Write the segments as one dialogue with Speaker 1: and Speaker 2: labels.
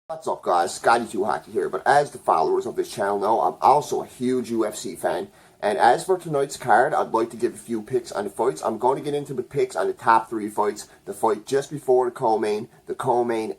Speaker 1: What's up guys, Scotty2Hockey here, but as the followers of this channel know, I'm also a huge UFC fan, and as for tonight's card, I'd like to give a few picks on the fights. I'm going to get into the picks on the top three fights, the fight just before the co-main,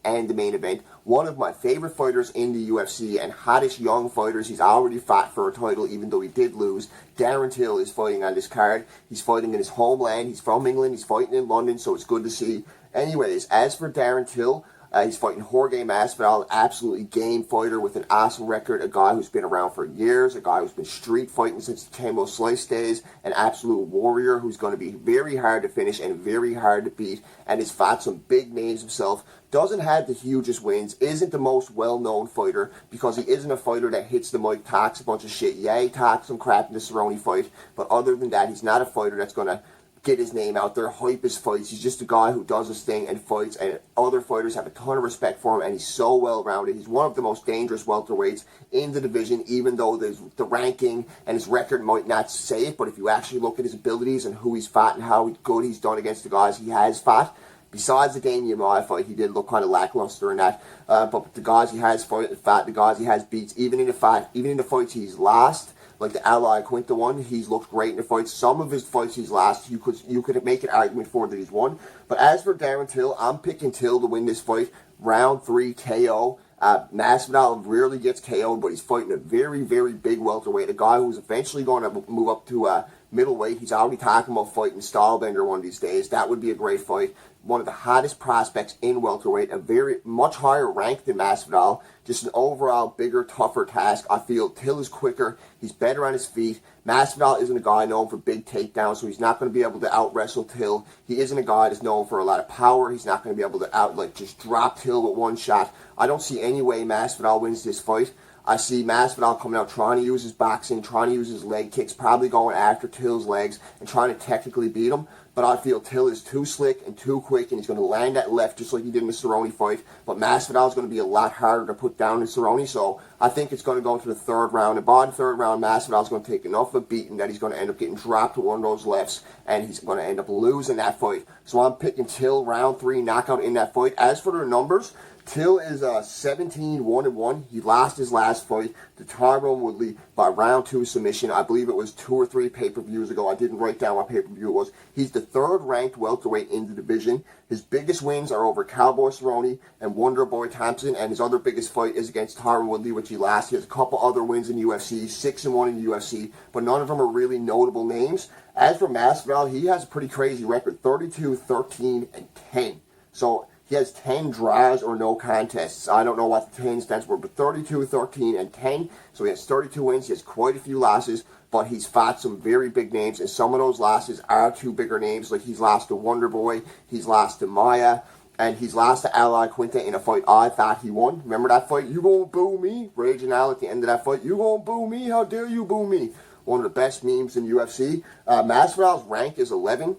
Speaker 1: and the main event. One of my favorite fighters in the UFC and hottest young fighters. He's already fought for a title even though he did lose. Darren Till is fighting on this card. He's fighting in his homeland. He's from England. He's fighting in London, so it's good to see. Anyways, as for Darren Till, he's fighting Jorge Masvidal, an absolutely game fighter with an awesome record, a guy who's been around for years, a guy who's been street fighting since the Kimbo Slice days, an absolute warrior who's going to be very hard to finish and very hard to beat, and has fought some big names himself. Doesn't have the hugest wins, isn't the most well-known fighter because he isn't a fighter that hits the mic, talks a bunch of shit. Yeah, he talks some crap in the Cerrone fight, but other than that, he's not a fighter that's going to get his name out there, hype his fights. He's just a guy who does his thing and fights, and other fighters have a ton of respect for him, and he's so well-rounded. He's one of the most dangerous welterweights in the division, even though the ranking and his record might not say it, but if you actually look at his abilities and who he's fought and how good he's done against the guys he has fought, besides the Damian Maia fight, he did look kind of lackluster in that, but the guys he has fought, the guys he has beat, even in the fights he's lost, like the Ally Quinta one, he's looked great in the fights. Some of his fights he's lost, you could make an argument for that he's won. But as for Darren Till, I'm picking Till to win this fight. Round 3 KO. Masvidal rarely gets KO'd, but he's fighting a very, very big welterweight, a guy who's eventually going to move up to middleweight. He's already talking about fighting Stylebender one of these days. That would be a great fight. One of the hottest much welterweight, a very much higher rank than Masvidal. Just an overall bigger, tougher task. I feel Till is quicker. He's better on his feet. Masvidal isn't a guy known for big takedowns, so he's not going to be able to out-wrestle Till. He isn't a guy that's known for a lot of power. He's not going to be able to just drop Till with one shot. I don't see any way Masvidal wins this fight. I see Masvidal coming out trying to use his boxing, trying to use his leg kicks, probably going after Till's legs and trying to technically beat him. But I feel Till is too slick and too quick, and he's going to land that left just like he did in the Cerrone fight. But Masvidal is going to be a lot harder to put down than Cerrone, so I think it's going to go to the third round. And by the third round, Masvidal is going to take enough of a beating that he's going to end up getting dropped to one of those lefts, and he's going to end up losing that fight. So I'm picking Till round 3 knockout in that fight. As for the numbers, Till is 17-1-1. He lost his last fight to Tyron Woodley by round 2 submission. I believe it was 2 or 3 pay-per-views ago. I didn't write down what pay-per-view it was. He's the third-ranked welterweight in the division. His biggest wins are over Cowboy Cerrone and Wonder Boy Thompson, and his other biggest fight is against Tyron Woodley, which he lost. He has a couple other wins in UFC, 6-1 in the UFC, but none of them are really notable names. As for Masvidal, he has a pretty crazy record, 32-13-10. So he has 10 draws or no contests. I don't know what the 10 stands for, but 32-13-10. So he has 32 wins. He has quite a few losses, but he's fought some very big names, and some of those losses are two bigger names. Like he's lost to Wonder Boy, he's lost to Maya, and he's lost to Ally Quinta in a fight I thought he won. Remember that fight? You gonna boo me? Raging Al at the end of that fight. You gonna boo me? How dare you boo me? One of the best memes in UFC. Masvidal's rank is 11.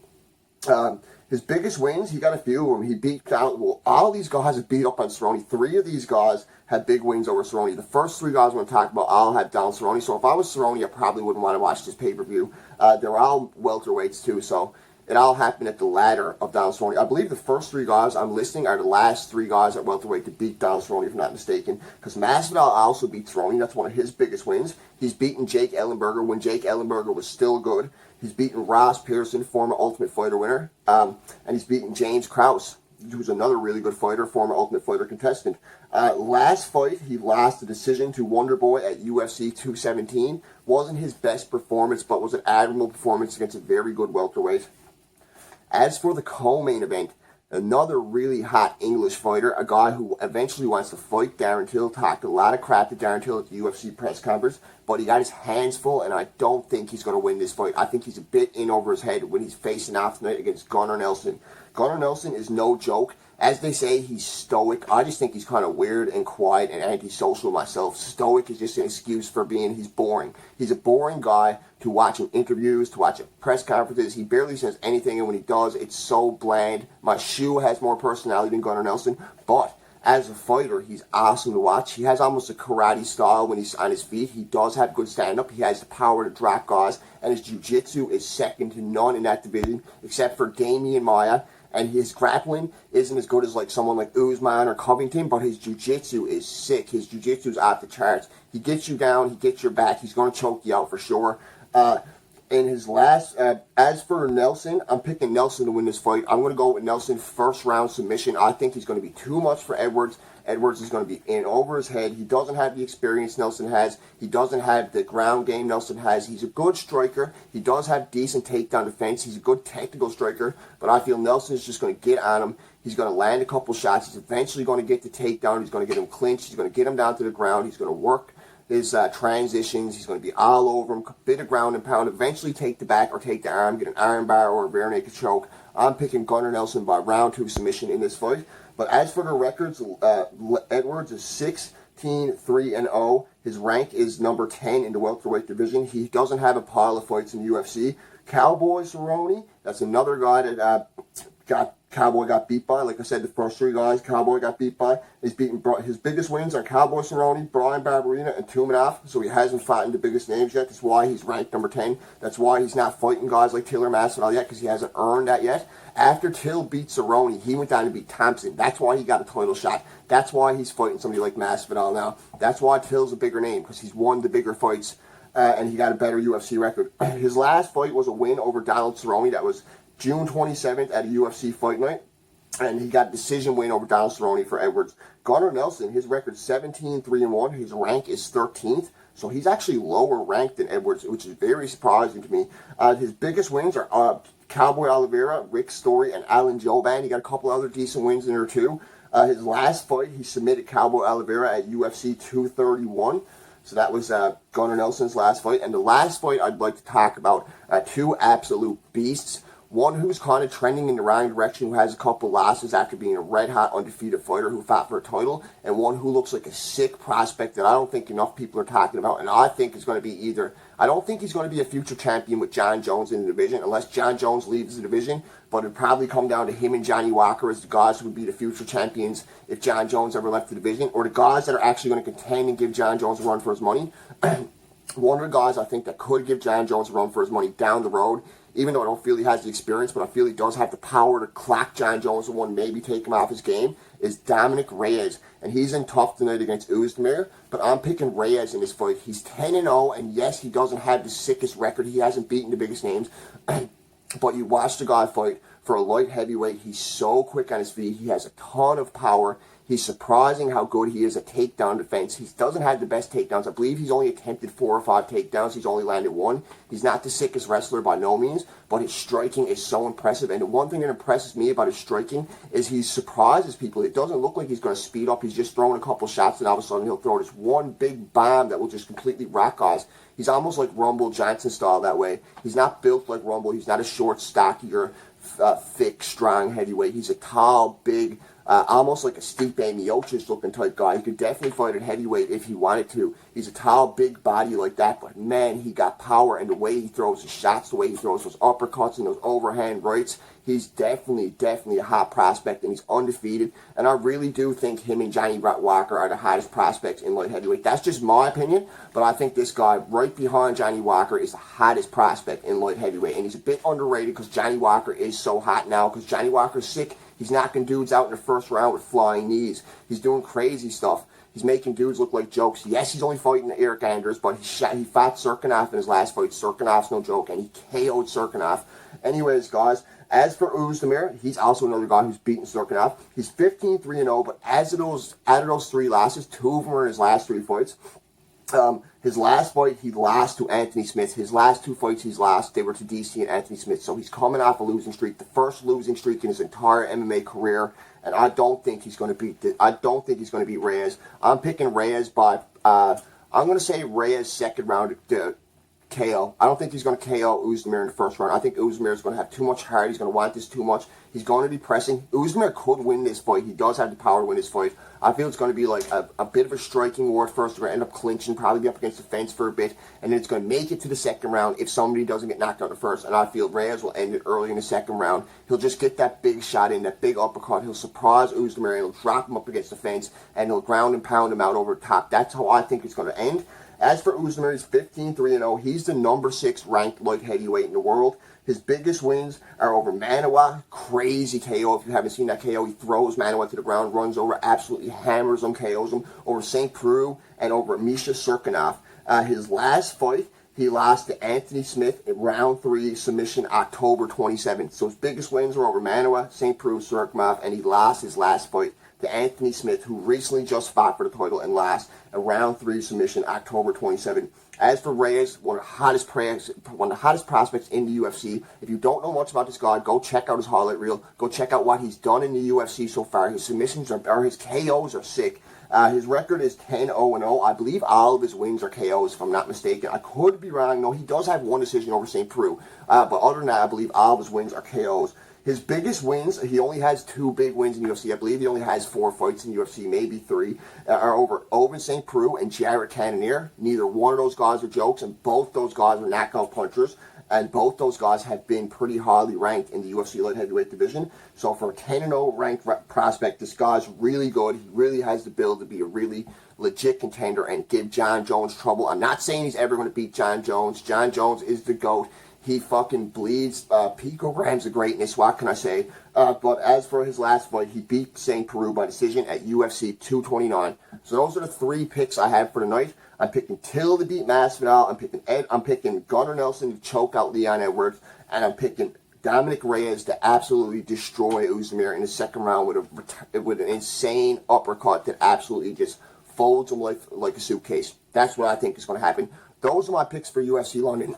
Speaker 1: His biggest wins, he got a few of them. He beat down, well, all these guys have beat up on Cerrone. 3 of these guys had big wins over Cerrone. The first 3 guys I want to talk about all had down Cerrone. So if I was Cerrone, I probably wouldn't want to watch this pay-per-view. They're all welterweights too, so it all happened at the ladder of Donald Cerrone. I believe the first 3 guys I'm listing are the last 3 guys at welterweight to beat Donald Cerrone, if I'm not mistaken. Because Masvidal also beat Cerrone. That's one of his biggest wins. He's beaten Jake Ellenberger when Jake Ellenberger was still good. He's beaten Ross Pearson, former Ultimate Fighter winner. And he's beaten James Krause, who's another really good fighter, former Ultimate Fighter contestant. Last fight, he lost the decision to Wonder Boy at UFC 217. Wasn't his best performance, but was an admirable performance against a very good welterweight. As for the co-main event, another really hot English fighter, a guy who eventually wants to fight Darren Till, talked a lot of crap to Darren Till at the UFC press conference, but he got his hands full, and I don't think he's going to win this fight. I think he's a bit in over his head when he's facing off tonight against Gunnar Nelson. Gunnar Nelson is no joke. As they say, he's stoic. I just think he's kind of weird and quiet and antisocial myself. Stoic is just an excuse for he's boring. He's a boring guy to watch in interviews, to watch at press conferences. He barely says anything, and when he does, it's so bland. My shoe has more personality than Gunnar Nelson, but as a fighter, he's awesome to watch. He has almost a karate style when he's on his feet. He does have good stand-up. He has the power to drop guys, and his jiu-jitsu is second to none in that division, except for Damian Maia. and his grappling isn't as good as like someone like Usman or Covington, but his jiu-jitsu is sick. His jiu-jitsu is off the charts. He gets you down, he gets your back, he's going to choke you out for sure. In his last, as for Nelson, I'm picking Nelson to win this fight. I'm going to go with Nelson first round submission. I think he's going to be too much for Edwards. Edwards is going to be in over his head. He doesn't have the experience Nelson has. He doesn't have the ground game Nelson has. He's a good striker. He does have decent takedown defense. He's a good technical striker, but I feel Nelson is just going to get on him. He's going to land a couple shots. He's eventually going to get the takedown. He's going to get him clinched. He's going to get him down to the ground. He's going to work his transitions. He's going to be all over him, bit of ground and pound, eventually take the back or take the arm, get an arm bar or a bare naked choke. I'm picking Gunnar Nelson by round 2 submission in this fight. But as for the records, Edwards is 16-3-0. His rank is number 10 in the welterweight division. He doesn't have a pile of fights in the UFC. Cowboy Cerrone, that's another guy that Cowboy got beat by. Like I said, the first 3 guys Cowboy got beat by. His biggest wins are Cowboy Cerrone, Brian Barberina, and Tumanov. So he hasn't fought in the biggest names yet. That's why he's ranked number 10. That's why he's not fighting guys like Taylor Masvidal yet, because he hasn't earned that yet. After Till beat Cerrone, he went down to beat Thompson. That's why he got a title shot. That's why he's fighting somebody like Masvidal now. That's why Till's a bigger name, because he's won the bigger fights, and he got a better UFC record. His last fight was a win over Donald Cerrone. That was June 27th at a UFC Fight Night, and he got a decision win over Donald Cerrone for Edwards. Gunnar Nelson, his record 17-3-1. His rank is 13th, so he's actually lower ranked than Edwards, which is very surprising to me. His biggest wins are Cowboy Oliveira, Rick Story, and Alan Jouban. He got a couple other decent wins in there too. His last fight, he submitted Cowboy Oliveira at UFC 231. So that was Gunnar Nelson's last fight. And the last fight I'd like to talk about, 2 absolute beasts. One who's kind of trending in the wrong direction, who has a couple losses after being a red-hot, undefeated fighter who fought for a title, and one who looks like a sick prospect that I don't think enough people are talking about, and I think is going to be either... I don't think he's going to be a future champion with John Jones in the division, unless John Jones leaves the division, but it'd probably come down to him and Johnny Walker as the guys who would be the future champions if John Jones ever left the division, or the guys that are actually going to contend and give John Jones a run for his money. One of the guys I think that could give John Jones a run for his money down the road, even though I don't feel he has the experience, but I feel he does have the power to clock John Jones and one, maybe take him off his game, is Dominic Reyes. And he's in tough tonight against Oezdemir, but I'm picking Reyes in this fight. He's 10-0, and yes, he doesn't have the sickest record. He hasn't beaten the biggest names, but you watch the guy fight for a light heavyweight. He's so quick on his feet. He has a ton of power. He's surprising how good he is at takedown defense. He doesn't have the best takedowns. I believe he's only attempted 4 or 5 takedowns. He's only landed 1. He's not the sickest wrestler by no means, but his striking is so impressive. And the one thing that impresses me about his striking is he surprises people. It doesn't look like he's going to speed up. He's just throwing a couple shots, and all of a sudden he'll throw this one big bomb that will just completely rock guys. He's almost like Rumble Johnson style that way. He's not built like Rumble. He's not a short, stocky, or thick, strong heavyweight. He's a tall, big, almost like a Stipe Miocic looking type guy. He could definitely fight at heavyweight if he wanted to. He's a tall, big body like that, but man, he got power, and the way he throws his shots, the way he throws those uppercuts and those overhand rights, he's definitely a hot prospect, and he's undefeated. And I really do think him and Johnny Walker are the hottest prospects in light heavyweight. That's just my opinion, but I think this guy right behind Johnny Walker is the hottest prospect in light heavyweight, and he's a bit underrated because Johnny Walker is so hot now, because Johnny Walker's sick. He's knocking dudes out in the first round with flying knees. He's doing crazy stuff. He's making dudes look like jokes. Yes, he's only fighting Eric Anders, but he fought Serkinov in his last fight. Serkinov's no joke, and he KO'd Serkinov. Anyways, guys, as for Oezdemir, he's also another guy who's beaten Serkinov. He's 15-3-0, but out of those 3 losses, 2 of them are in his last 3 fights. His last fight, he lost to Anthony Smith. His last 2 fights he's lost, they were to DC and Anthony Smith. So he's coming off a losing streak, the first losing streak in his entire MMA career. And I don't think he's going to beat Reyes. I'm picking Reyes by I'm going to say Reyes second round KO. I don't think he's going to KO Oezdemir in the first round. I think Oezdemir is going to have too much heart. He's going to want this too much. He's going to be pressing. Oezdemir could win this fight. He does have the power to win this fight. I feel it's going to be like a bit of a striking war at first. They're going to end up clinching, probably be up against the fence for a bit, and then it's going to make it to the second round if somebody doesn't get knocked out the first. And I feel Reyes will end it early in the second round. He'll just get that big shot in, that big uppercut. He'll surprise Oezdemir, and he'll drop him up against the fence, and he'll ground and pound him out over the top. That's how I think it's going to end. As for Usman, he's 15-3-0. He's the number 6 ranked light heavyweight in the world. His biggest wins are over Manawa, crazy KO. If you haven't seen that KO, he throws Manawa to the ground, runs over, absolutely hammers him, KOs him, over St. Preux and over Misha Serkinov. His last fight, he lost to Anthony Smith in round 3 submission October 27th. So his biggest wins were over Manawa, St. Preux, Serkinov, and he lost his last fight to Anthony Smith, who recently just fought for the title and lost a round 3 submission October 27th. As for Reyes, one of the hottest prospects in the UFC. If you don't know much about this guy, go check out his highlight reel. Go check out what he's done in the UFC so far. His submissions or his KOs are sick. His record is 10-0-0. I believe all of his wins are KOs, if I'm not mistaken. I could be wrong. No, he does have one decision over St. Preux. But other than that, I believe all of his wins are KOs. His biggest wins, he only has 2 big wins in UFC. I believe he only has 4 fights in UFC, maybe 3, are over Oven St. Preux and Jared Cannonier. Neither one of those guys are jokes, and both those guys are knockout punchers. And both those guys have been pretty highly ranked in the UFC light heavyweight division. So for a 10-0 ranked prospect, this guy's really good. He really has the build to be a really legit contender and give John Jones trouble. I'm not saying he's ever going to beat John Jones. John Jones is the GOAT. He fucking bleeds picograms of greatness, what can I say? But as for his last fight, he beat St. Preux by decision at UFC 229. So those are the 3 picks I have for tonight. I'm picking Till to beat Masvidal. I'm picking Gunnar Nelson to choke out Leon Edwards. And I'm picking Dominic Reyes to absolutely destroy Usman in the second round with an insane uppercut that absolutely just folds him like a suitcase. That's what I think is going to happen. Those are my picks for UFC London.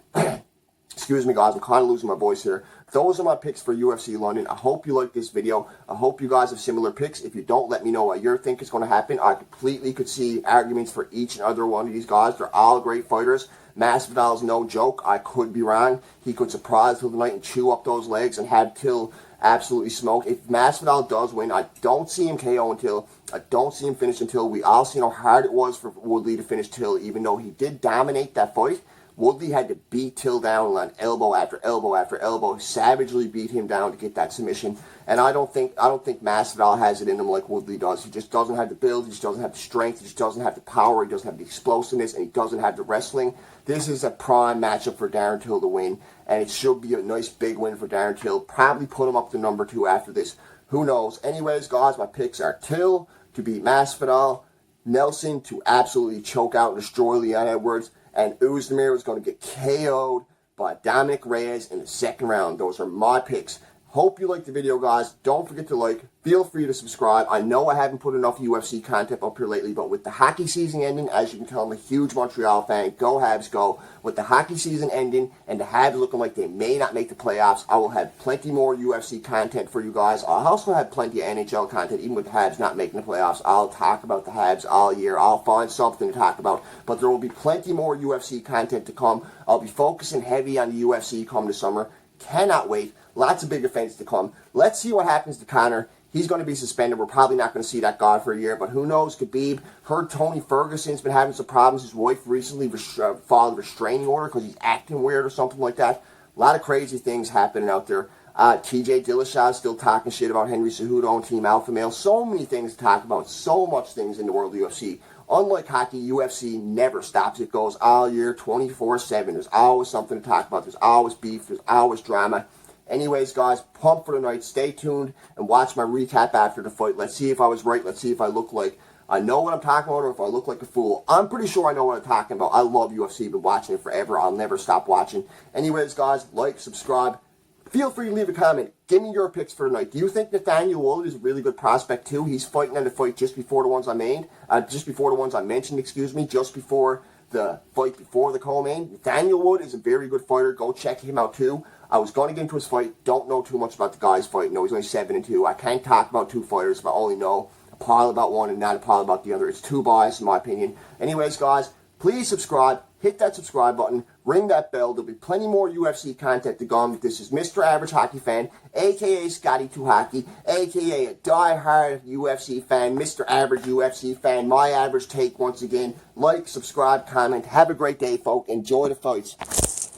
Speaker 1: Excuse me, guys, I'm kind of losing my voice here. Those are my picks for UFC London. I hope you like this video. I hope you guys have similar picks. If you don't, let me know what you think is going to happen. I completely could see arguments for each and other one of these guys. They're all great fighters. Masvidal's no joke. I could be wrong. He could surprise Till tonight and chew up those legs and have Till absolutely smoke. If Masvidal does win, I don't see him KO until. I don't see him finish until. We all seen how hard it was for Woodley to finish Till, even though he did dominate that fight. Woodley had to beat Till down on elbow after elbow after elbow, savagely beat him down to get that submission. And I don't think Masvidal has it in him like Woodley does. He just doesn't have the build, he just doesn't have the strength, he just doesn't have the power, he doesn't have the explosiveness, and he doesn't have the wrestling. This is a prime matchup for Darren Till to win, and it should be a nice big win for Darren Till. Probably put him up to number 2 after this. Who knows? Anyways, guys, my picks are Till to beat Masvidal, Nelson to absolutely choke out and destroy Leon Edwards, and Usman was going to get KO'd by Dominic Reyes in the second round. Those are my picks. Hope you liked the video, guys. Don't forget to like. Feel free to subscribe. I know I haven't put enough UFC content up here lately, but with the hockey season ending, as you can tell, I'm a huge Montreal fan. Go Habs, go. With the hockey season ending and the Habs looking like they may not make the playoffs, I will have plenty more UFC content for you guys. I'll also have plenty of NHL content, even with the Habs not making the playoffs. I'll talk about the Habs all year. I'll find something to talk about, but there will be plenty more UFC content to come. I'll be focusing heavy on the UFC come the summer. Cannot wait. Lots of big events to come. Let's see what happens to Conor. He's going to be suspended. We're probably not going to see that guy for a year, but who knows? Khabib. Heard Tony Ferguson's been having some problems. His wife recently filed a restraining order because he's acting weird or something like that. A lot of crazy things happening out there. TJ Dillashaw is still talking shit about Henry Cejudo and Team Alpha Male. So many things to talk about. So much things in the world of UFC. Unlike hockey, UFC never stops. It goes all year, 24/7. There's always something to talk about. There's always beef. There's always drama. Anyways, guys, pumped for tonight. Stay tuned and watch my recap after the fight. Let's see if I was right. Let's see if I look like I know what I'm talking about or if I look like a fool. I'm pretty sure I know what I'm talking about. I love UFC. Been watching it forever. I'll never stop watching. Anyways, guys, like, subscribe. Feel free to leave a comment. Give me your picks for tonight. Do you think Nathaniel Wood is a really good prospect too? He's fighting on the fight just before the ones I mentioned, excuse me, just before the fight before the co-main. Nathaniel Wood is a very good fighter. Go check him out too. I was going to get into his fight. Don't know too much about the guy's fight. No, he's only 7-2. I can't talk about 2 fighters if I only know a pile about one and not a pile about the other. It's too biased in my opinion. Anyways, guys, please subscribe. Hit that subscribe button. Ring that bell. There'll be plenty more UFC content to come. This is Mr. Average Hockey Fan, a.k.a. Scotty2Hockey, a.k.a. a die-hard UFC fan, Mr. Average UFC Fan, my average take once again. Like, subscribe, comment. Have a great day, folks. Enjoy the fights.